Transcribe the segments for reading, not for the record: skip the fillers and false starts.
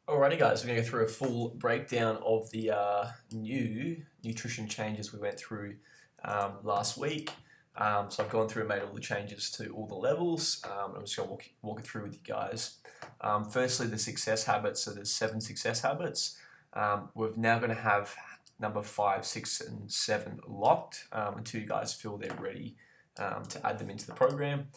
Alrighty guys, we're going to go through a full breakdown of the new nutrition changes we went through last week. So I've gone through and made all the changes to all the levels. I'm just going to walk it through with you guys. Firstly, the success habits. So there's 7 success habits. We're now going to have number 5, 6, and 7 locked until you guys feel they're ready to add them into the program.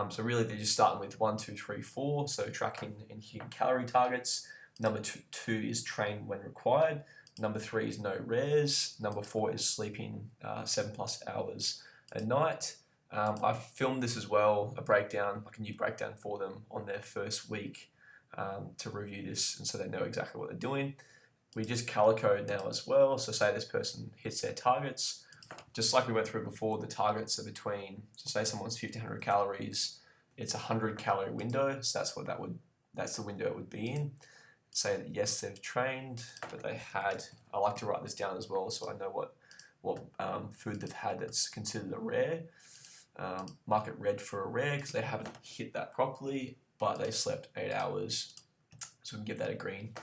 So really they're just starting with 1, 2, 3, 4. So tracking and hitting calorie targets. Number two is train when required. Number 3 is no rares. Number 4 is sleeping 7+ hours a night. I've filmed this as well, a breakdown, like a new breakdown for them on their first week to review this, and so they know exactly what they're doing. We just color code now as well. So say this person hits their targets, just like we went through before, the targets are between, so say someone's 1500 calories, it's a 100-calorie window, so that's the window it would be in. Say that yes, they've trained, but they had, I like to write this down as well so I know what food they've had that's considered a rare. Mark it red for a rare because they haven't hit that properly, but they slept 8 hours, so we can give that a green.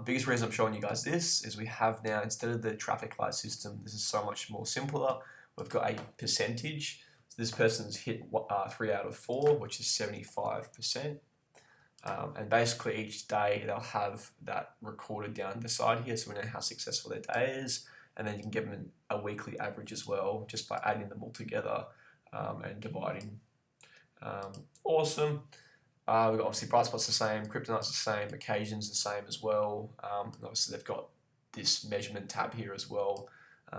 Biggest reason I'm showing you guys this is we have now, instead of the traffic light system, this is so much more simpler. We've got a percentage. So this person's hit 3 out of 4, which is 75%. And basically each day they'll have that recorded down the side here so we know how successful their day is, and then you can give them a weekly average as well just by adding them all together and dividing. Awesome. We've got obviously bright spots the same, kryptonite's the same, occasions the same as well. And obviously they've got this measurement tab here as well,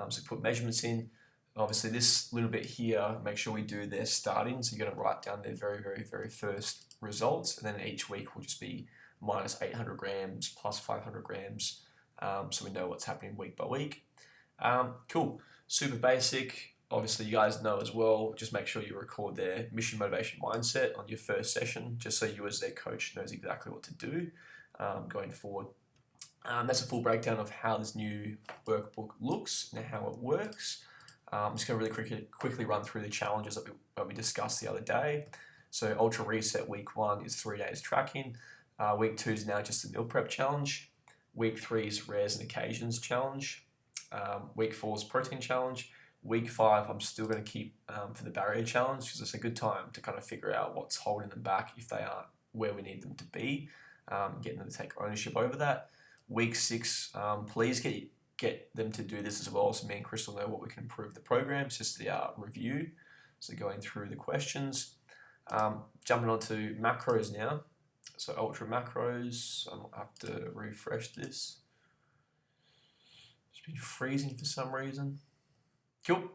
so put measurements in. Obviously this little bit here, make sure we do their starting, so you're going to write down their very first results, and then each week will just be minus 800 grams plus 500 grams, so we know what's happening week by week. Cool, super basic. Obviously you guys know as well, just make sure you record their mission, motivation, mindset on your first session, just so you as their coach knows exactly what to do going forward. That's a full breakdown of how this new workbook looks and how it works. I'm just going to really quickly run through the challenges that we discussed the other day. So Ultra Reset week 1 is 3 days tracking. Week 2 is now just the meal prep challenge. Week 3 is rares and occasions challenge. Week 4 is protein challenge. Week 5 I'm still going to keep for the barrier challenge because it's a good time to kind of figure out what's holding them back if they aren't where we need them to be, getting them to take ownership over that. Week 6, please get them to do this as well, so me and Crystal know what we can improve the program. It's just the review, so going through the questions. Jumping on to macros now. So ultra macros, I'll have to refresh this. It's been freezing for some reason. Cool.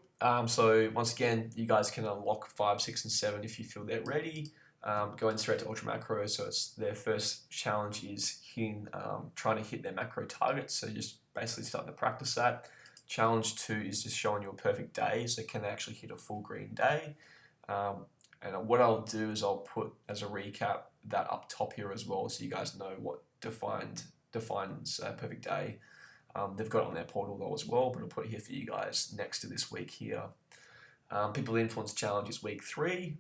So once again, you guys can unlock 5, 6, and 7 if you feel they're ready. Going straight to ultra macros, so it's their first challenge is trying to hit their macro targets. So just basically starting to practice that. Challenge 2 is just showing you a perfect day, so can they actually hit a full green day? And what I'll do is I'll put as a recap that up top here as well, so you guys know what defines a perfect day. They've got it on their portal though as well, but I'll put it here for you guys next to this week here. People Influence Challenge is week 3.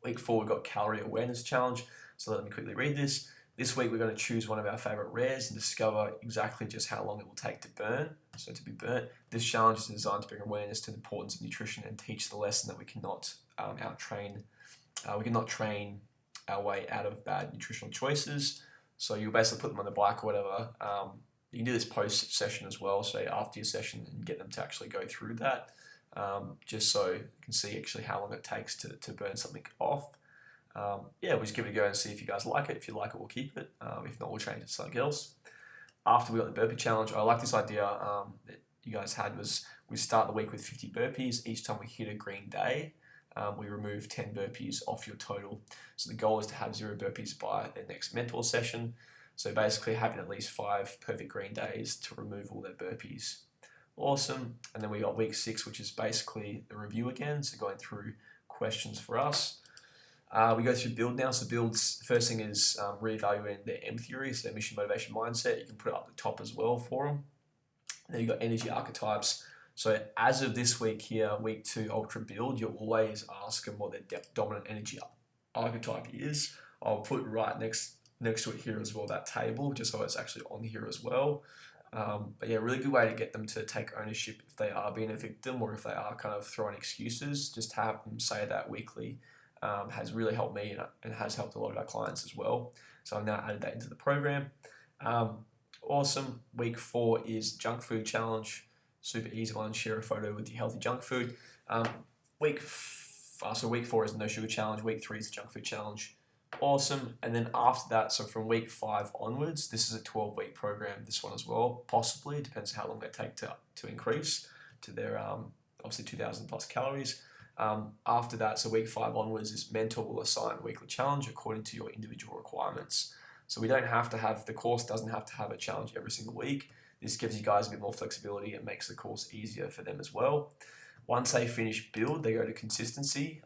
Week 4 we've got Calorie Awareness Challenge, so let me quickly read this. This week we're going to choose one of our favorite rares and discover exactly just how long it will take to burn, so to be burnt. This challenge is designed to bring awareness to the importance of nutrition and teach the lesson that we cannot train our way out of bad nutritional choices. So you'll basically put them on the bike or whatever. You can do this post-session as well, so after your session, and get them to actually go through that, just so you can see actually how long it takes to burn something off. Yeah, we'll just give it a go and see if you guys like it. If you like it, we'll keep it. If not, we'll change it to something else. After we got the burpee challenge, I like this idea that you guys had, was we start the week with 50 burpees. Each time we hit a green day, we remove 10 burpees off your total. So the goal is to have 0 burpees by their next mentor session. So basically having at least 5 perfect green days to remove all their burpees. Awesome. And then we got week 6, which is basically the review again. So going through questions for us. We go through build now. So builds, the first thing is reevaluating their M theory, so their mission, motivation, mindset. You can put it up the top as well for them. Then you've got energy archetypes. So as of this week here, week 2 ultra build, you'll always ask them what their dominant energy archetype is. I'll put right next next to it here as well, that table, just so it's actually on here as well. But yeah, really good way to get them to take ownership if they are being a victim or if they are kind of throwing excuses. Just to have them say that weekly has really helped me and has helped a lot of our clients as well. So I've now added that into the program. Awesome. Week 4 is junk food challenge. Super easy one. Share a photo with your healthy junk food. Week 4 is no sugar challenge. Week 3 is junk food challenge. Awesome. And then after that, so from week 5 onwards, this is a 12-week program, this one as well. Possibly, it depends how long they take to increase to their obviously 2,000 plus calories. After that, so week 5 onwards, is mentor will assign a weekly challenge according to your individual requirements. So we don't have to have, the course doesn't have to have a challenge every single week. This gives you guys a bit more flexibility and makes the course easier for them as well. Once they finish build, they go to consistency.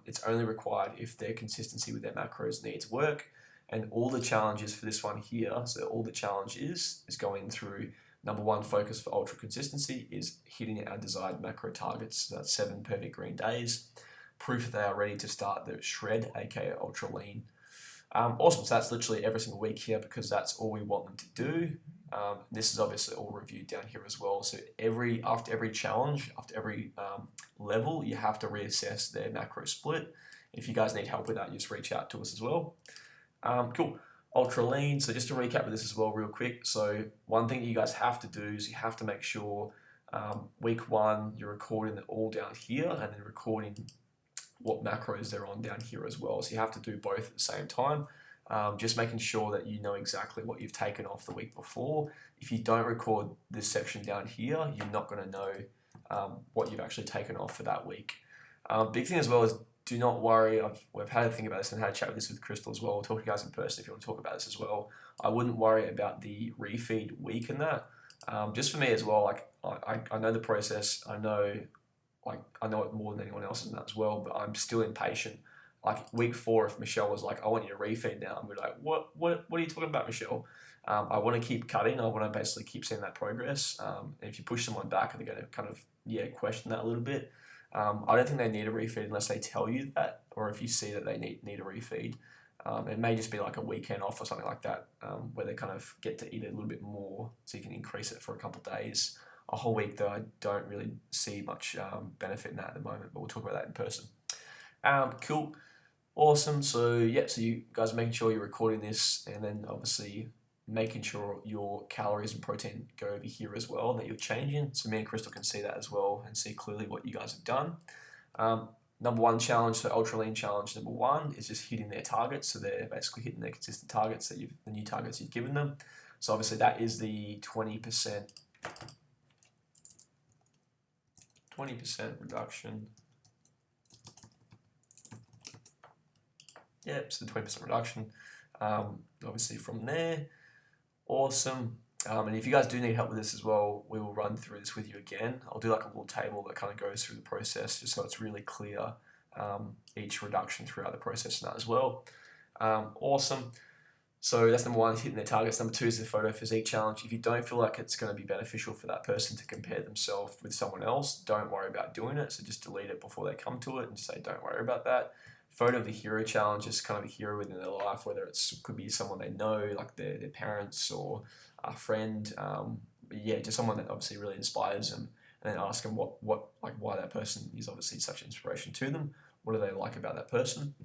It's only required if their consistency with their macros needs work. And all the challenges for this one here, so all the challenge is going through, number 1 focus for ultra consistency is hitting our desired macro targets. So that's 7 perfect green days. Proof that they are ready to start the shred, aka ultra lean. Awesome, so that's literally every single week here because that's all we want them to do. This is obviously all reviewed down here as well. So after every challenge, after every level, you have to reassess their macro split. If you guys need help with that, just reach out to us as well. Cool. Ultra lean. So just to recap with this as well real quick. So one thing you guys have to do is you have to make sure week 1 you're recording it all down here and then recording what macros they're on down here as well. So you have to do both at the same time. Just making sure that you know exactly what you've taken off the week before. If you don't record this section down here, you're not going to know what you've actually taken off for that week. Big thing as well is do not worry. We've had a think about this and had a chat with this with Crystal as well. We'll talk to you guys in person if you want to talk about this as well. I wouldn't worry about the refeed week in that. Just for me as well, like I know the process. I know it more than anyone else in that as well, but I'm still impatient. Like week 4, if Michelle was like, I want you to refeed now, I'm going to be like, what are you talking about, Michelle? I want to keep cutting. I want to basically keep seeing that progress. And if you push someone back, they're going to kind of, question that a little bit. I don't think they need a refeed unless they tell you that, or if you see that they need a refeed. It may just be like a weekend off or something like that, where they kind of get to eat a little bit more, so you can increase it for a couple of days. A whole week, though, I don't really see much benefit in that at the moment, but we'll talk about that in person. Cool. Awesome. So you guys are making sure you're recording this, and then obviously making sure your calories and protein go over here as well, that you're changing. So me and Crystal can see that as well and see clearly what you guys have done. Number 1 challenge, so ultra lean challenge number 1 is just hitting their targets. So they're basically hitting their consistent targets the new targets you've given them. So obviously that is the 20% reduction. Yep, so the 20% reduction, obviously from there. Awesome. And if you guys do need help with this as well, we will run through this with you again. I'll do like a little table that kind of goes through the process just so it's really clear, each reduction throughout the process and that as well. Awesome. So that's number 1, hitting their targets. Number 2 is the photo physique challenge. If you don't feel like it's going to be beneficial for that person to compare themselves with someone else, don't worry about doing it. So just delete it before they come to it and just say, don't worry about that. Photo of the hero challenge is kind of a hero within their life, whether could be someone they know, like their parents or a friend. Just someone that obviously really inspires them, and then ask them why that person is obviously such an inspiration to them. What do they like about that person?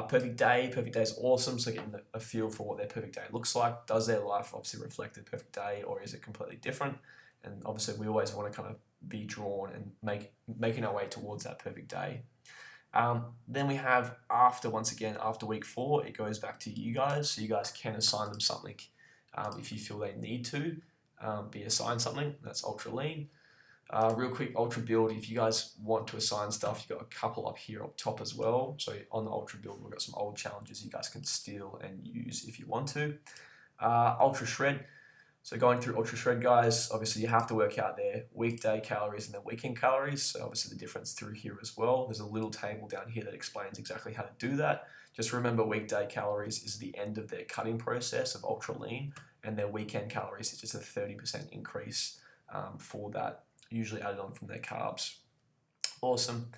Perfect day. Perfect day is awesome. So getting a feel for what their perfect day looks like. Does their life obviously reflect the perfect day, or is it completely different? And obviously we always want to kind of be drawn and making our way towards that perfect day. Then we have after week 4, it goes back to you guys. So you guys can assign them something if you feel they need to be assigned something. That's ultra lean. Real quick, ultra build. If you guys want to assign stuff, you've got a couple up here up top as well. So on the ultra build, we've got some old challenges you guys can steal and use if you want to. Ultra shred. So going through ultra shred, guys, obviously you have to work out their weekday calories and their weekend calories. So obviously the difference through here as well. There's a little table down here that explains exactly how to do that. Just remember, weekday calories is the end of their cutting process of ultra lean, and their weekend calories is just a 30% increase for that, usually added on from their carbs. Awesome.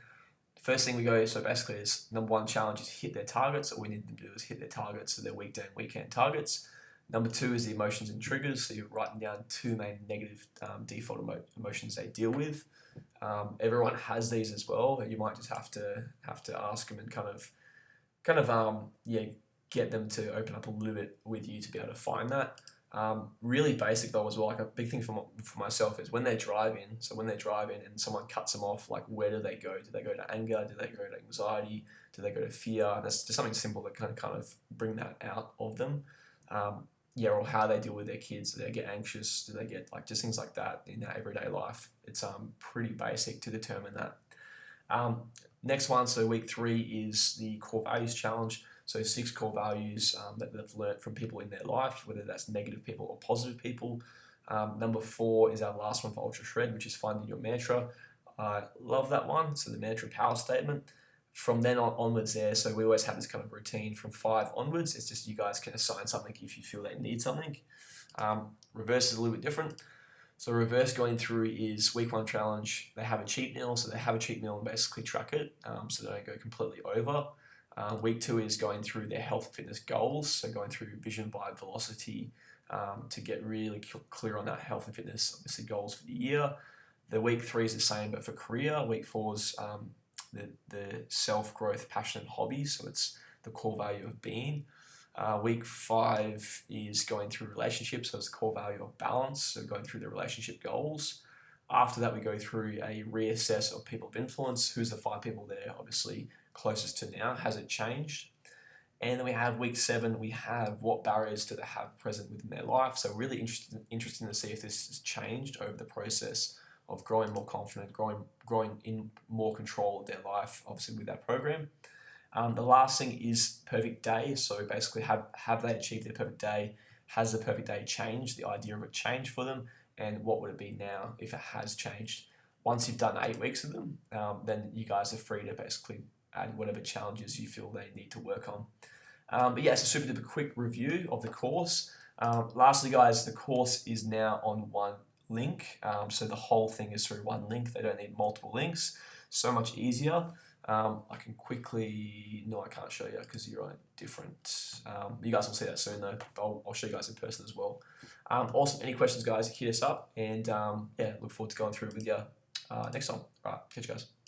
First thing we go, so basically is number one challenge is hit their targets. All we need them to do is hit their targets, so their weekday and weekend targets. Number two is the emotions and triggers. So you're writing down two main negative default emotions they deal with. Everyone has these as well. You might just have to ask them and get them to open up a little bit with you to be able to find that. Really basic though as well, like a big thing for myself is when they're driving. So when they're driving and someone cuts them off, like where do they go? Do they go to anger? Do they go to anxiety? Do they go to fear? And that's just something simple that can kind of bring that out of them. Or how they deal with their kids. Do they get anxious? Do they get like just things like that in their everyday life? It's pretty basic to determine that. Next one, so week 3 is the core values challenge. So 6 core values that they've learned from people in their life, whether that's negative people or positive people. Number 4 is our last one for Ultra Shred, which is finding your mantra. I love that one. So the mantra power statement. From then onwards there, so we always have this kind of routine from 5 onwards. It's just you guys can assign something if you feel they need something. Reverse is a little bit different. So reverse going through is week 1 challenge. They have a cheat meal, so they have a cheat meal and basically track it, so they don't go completely over. Week 2 is going through their health and fitness goals, so going through vision, vibe, velocity to get really clear on that health and fitness, obviously goals for the year. The week 3 is the same, but for career. Week 4 is the self-growth, passion, and hobbies, so it's the core value of being. Week 5 is going through relationships, so it's the core value of balance, so going through the relationship goals. After that, we go through a reassess of people of influence. Who's the 5 people there, obviously closest to now? Has it changed? And then we have week 7, we have what barriers do they have present within their life. So really interesting to see if this has changed over the process of growing more confident, growing in more control of their life, obviously with that program. The last thing is perfect day. So basically, have they achieved their perfect day? Has the perfect day changed? The idea of it changed for them? And what would it be now if it has changed? Once you've done 8 weeks of them, then you guys are free to basically add whatever challenges you feel they need to work on. But yeah, it's a super duper quick review of the course. Lastly, guys, the course is now on one link. So the whole thing is through one link. They don't need multiple links. So much easier. I can quickly, no, I can't show you because you're on different. You guys will see that soon though. I'll show you guys in person as well. Awesome. Any questions, guys, hit us up. And yeah, look forward to going through it with you next time. All right, catch you guys.